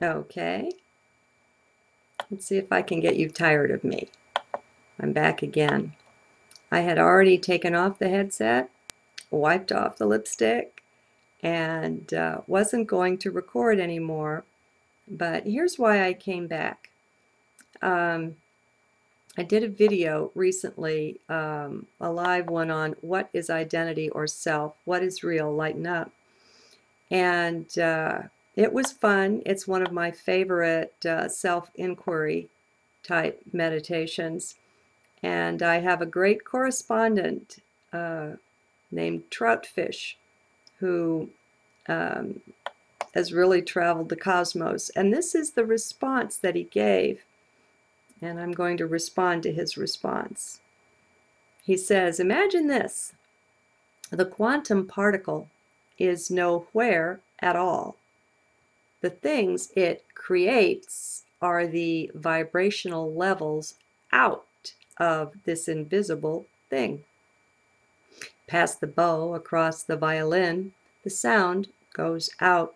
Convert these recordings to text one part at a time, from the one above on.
Okay, let's see if I can get you tired of me. I'm back again. I had already taken off the headset, wiped off the lipstick, and wasn't going to record anymore. But here's why I came back. Um, I did a video recently, a live one on what is identity or self, what is real, lighten up. And it was fun. It's one of my favorite self-inquiry type meditations. And I have a great correspondent named Troutfish who um, has really traveled the cosmos. And this is the response that he gave. And I'm going to respond to his response. He says, imagine this. The quantum particle is nowhere at all. The things it creates are the vibrational levels out of this invisible thing. Pass the bow across the violin, the sound goes out.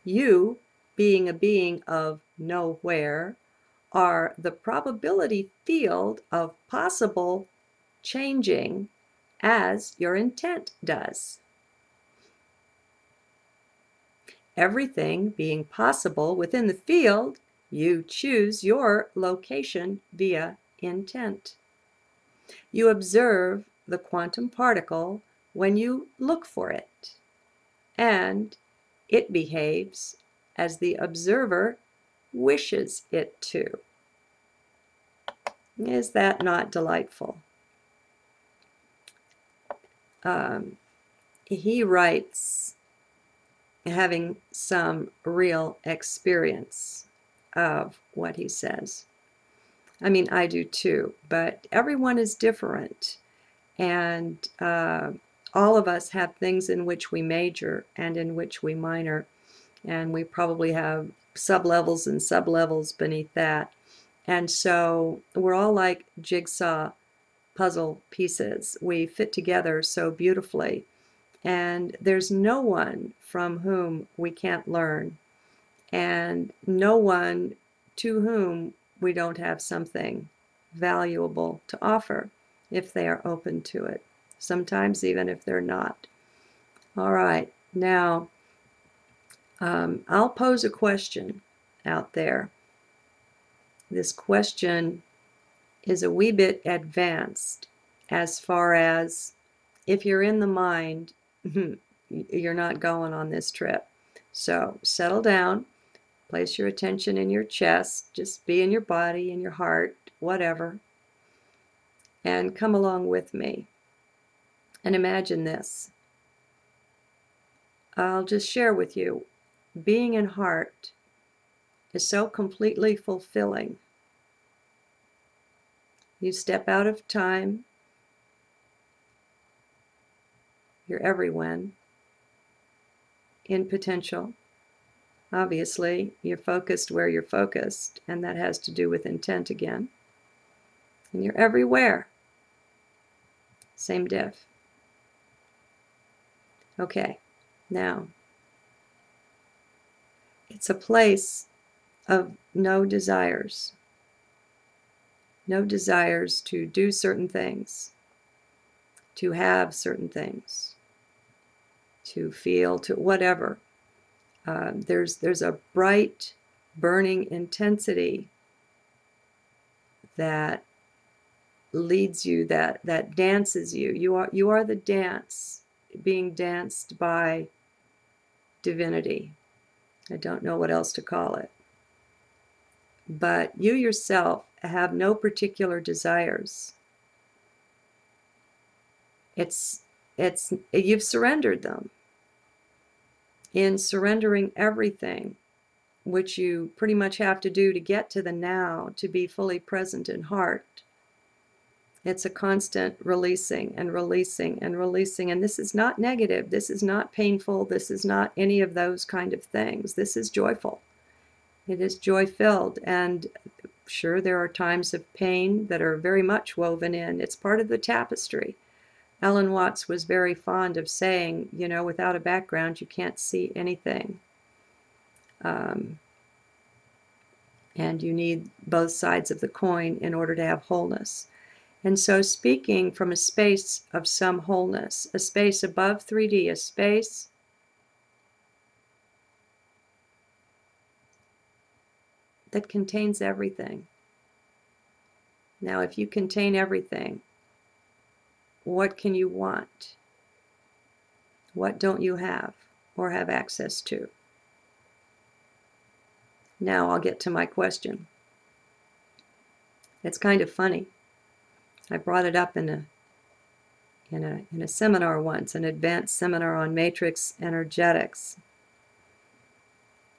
You, being a being of nowhere, are the probability field of possible changing as your intent does. Everything being possible within the field, you choose your location via intent. You observe the quantum particle when you look for it, and it behaves as the observer wishes it to. Is that not delightful? He writes, having some real experience of what he says. I mean, I do too, but everyone is different. And all of us have things in which we major and in which we minor. And we probably have sublevels and sublevels beneath that. And so we're all like jigsaw puzzle pieces. We fit together so beautifully. And there's no one from whom we can't learn, and no one to whom we don't have something valuable to offer if they are open to it, sometimes even if they're not. All right, now I'll pose a question out there. This question is a wee bit advanced as far as if you're in the mind, you're not going on this trip. So settle down, place your attention in your chest, just be in your body, in your heart, whatever, and come along with me. And imagine this. I'll just share with you, being in heart is so completely fulfilling. You step out of time, you're everywhen, in potential. Obviously, you're focused where you're focused, and that has to do with intent again. And you're everywhere. Same diff. Okay, now, it's a place of no desires. No desires to do certain things, to have certain things, to feel, to whatever. There's a bright, burning intensity that leads you, that dances you. You are the dance, being danced by divinity. I don't know what else to call it. But you yourself have no particular desires. You've surrendered them. In surrendering everything, which you pretty much have to do to get to the now, to be fully present in heart, it's a constant releasing and releasing and releasing. And this is not negative. This is not painful. This is not any of those kind of things. This is joyful. It is joy-filled. And sure, there are times of pain that are very much woven in. It's part of the tapestry. Alan Watts was very fond of saying, you know, without a background, you can't see anything. and you need both sides of the coin in order to have wholeness. And so speaking from a space of some wholeness, a space above 3D, a space that contains everything. Now, if you contain everything, what can you want? What don't you have or have access to? Now I'll get to my question. It's kind of funny. I brought it up in a seminar once, an advanced seminar on matrix energetics.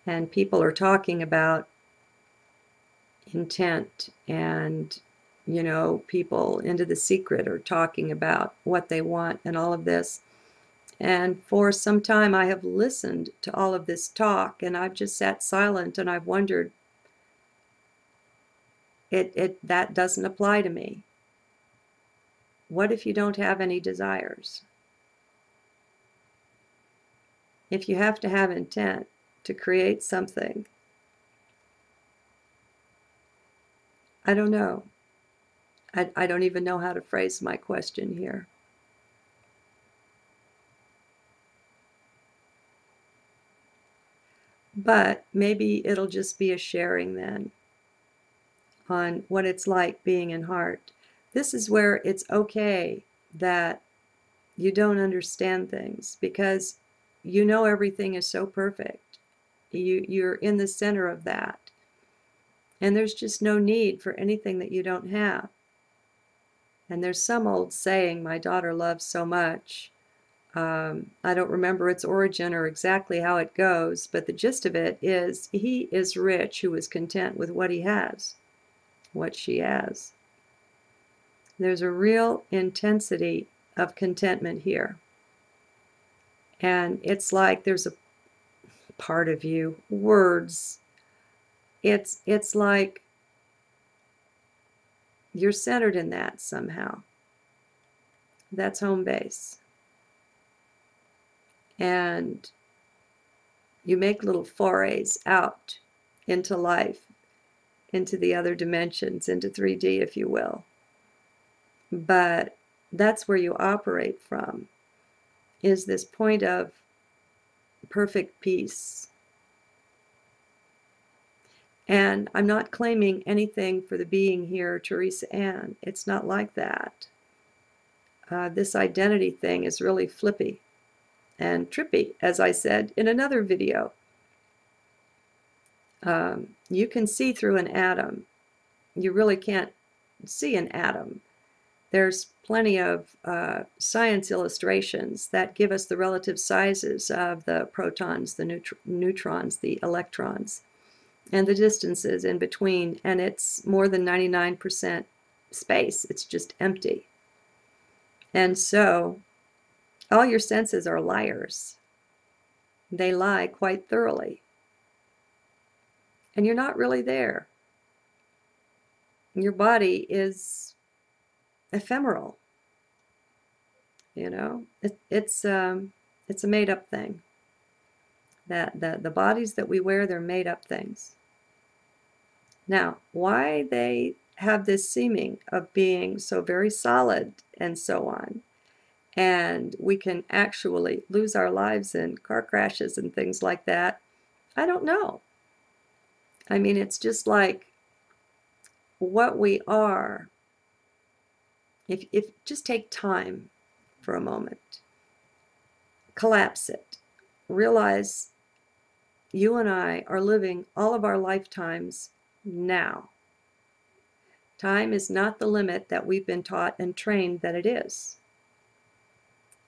And people are talking about intent, and people into the secret are talking about what they want and all of this. And for some time I have listened to all of this talk, and I've just sat silent, and I've wondered, that doesn't apply to me. What if you don't have any desires? If you have to have intent to create something, I don't know. I don't even know how to phrase my question here. But maybe it'll just be a sharing then on what it's like being in heart. This is where it's okay that you don't understand things, because you know everything is so perfect. You're in the center of that. And there's just no need for anything that you don't have. And there's some old saying my daughter loves so much. I don't remember its origin or exactly how it goes, but the gist of it is, he is rich who is content with what he has, what she has. There's a real intensity of contentment here. And it's like there's a part of you, words. It's like you're centered in that somehow. That's home base. And you make little forays out into life, into the other dimensions, into 3D, if you will. But that's where you operate from, is this point of perfect peace. And I'm not claiming anything for the being here, Teresa Ann. It's not like that. This identity thing is really flippy and trippy, as I said in another video. You can see through an atom. You really can't see an atom. There's plenty of science illustrations that give us the relative sizes of the protons, the neutrons, the electrons, and the distances in between, and it's more than 99% space. It's just empty. And so all your senses are liars. They lie quite thoroughly. And you're not really there. Your body is ephemeral. It's a made-up thing. That the bodies that we wear, they're made-up things. Now, why they have this seeming of being so very solid and so on, and we can actually lose our lives in car crashes and things like that, I don't know. I mean, it's just like what we are. If just take time for a moment, collapse it, realize you and I are living all of our lifetimes now. Time is not the limit that we've been taught and trained that it is.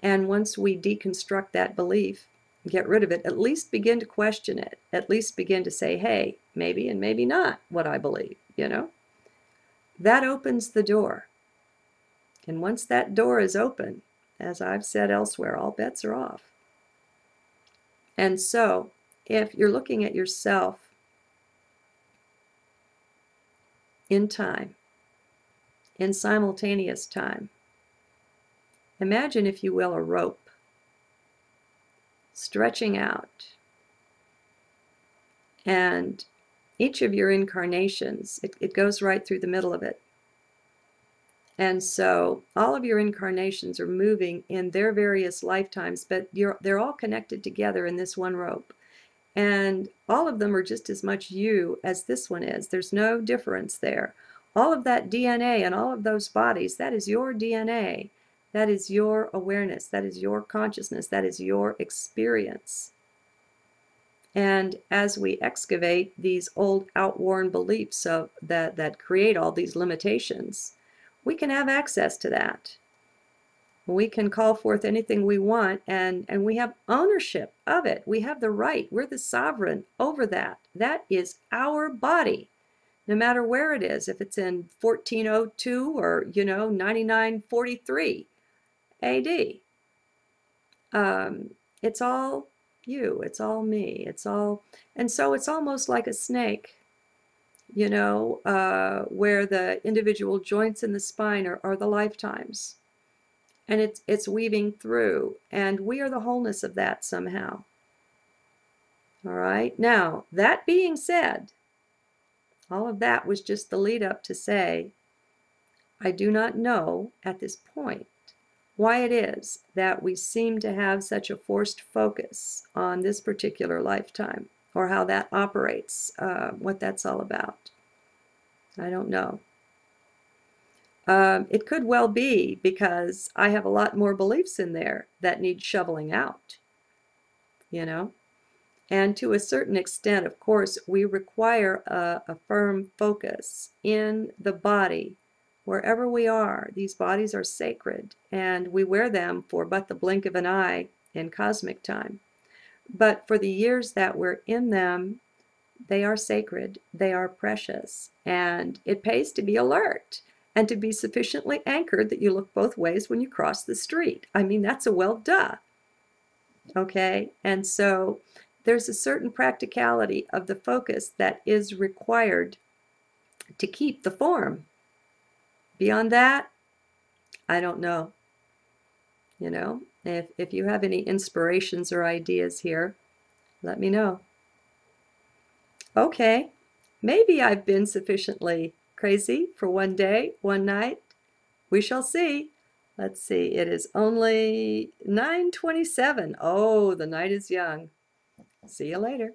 And once we deconstruct that belief, get rid of it, at least begin to question it, at least begin to say, hey, maybe and maybe not what I believe, that opens the door. And once that door is open, as I've said elsewhere, all bets are off. And so if you're looking at yourself in time, in simultaneous time, imagine, if you will, a rope stretching out And each of your incarnations, it goes right through the middle of it. And so all of your incarnations are moving in their various lifetimes, but they're all connected together in this one rope. And all of them are just as much you as this one is. There's no difference there. All of that DNA and all of those bodies, that is your DNA. That is your awareness. That is your consciousness. That is your experience. And as we excavate these old outworn beliefs that create all these limitations, we can have access to that. We can call forth anything we want, and we have ownership of it. We have the right. We're the sovereign over that. That is our body, no matter where it is, if it's in 1402 or, 9943 AD. It's all you. It's all me. It's all, and so it's almost like a snake, where the individual joints in the spine are the lifetimes. And it's weaving through, and we are the wholeness of that somehow. All right. Now, that being said, all of that was just the lead up to say, I do not know at this point why it is that we seem to have such a forced focus on this particular lifetime, or how that operates, what that's all about. I don't know. It could well be because I have a lot more beliefs in there that need shoveling out, And to a certain extent, of course, we require a firm focus in the body, wherever we are. These bodies are sacred, and we wear them for but the blink of an eye in cosmic time. But for the years that we're in them, they are sacred, they are precious, and it pays to be alert and to be sufficiently anchored that you look both ways when you cross the street. I mean, that's a well duh. Okay? And so there's a certain practicality of the focus that is required to keep the form. Beyond that, I don't know. If you have any inspirations or ideas here, let me know. Okay, maybe I've been sufficiently crazy for one day, one night. We shall see. Let's see, it is only 9:27. Oh, the night is young. See you later.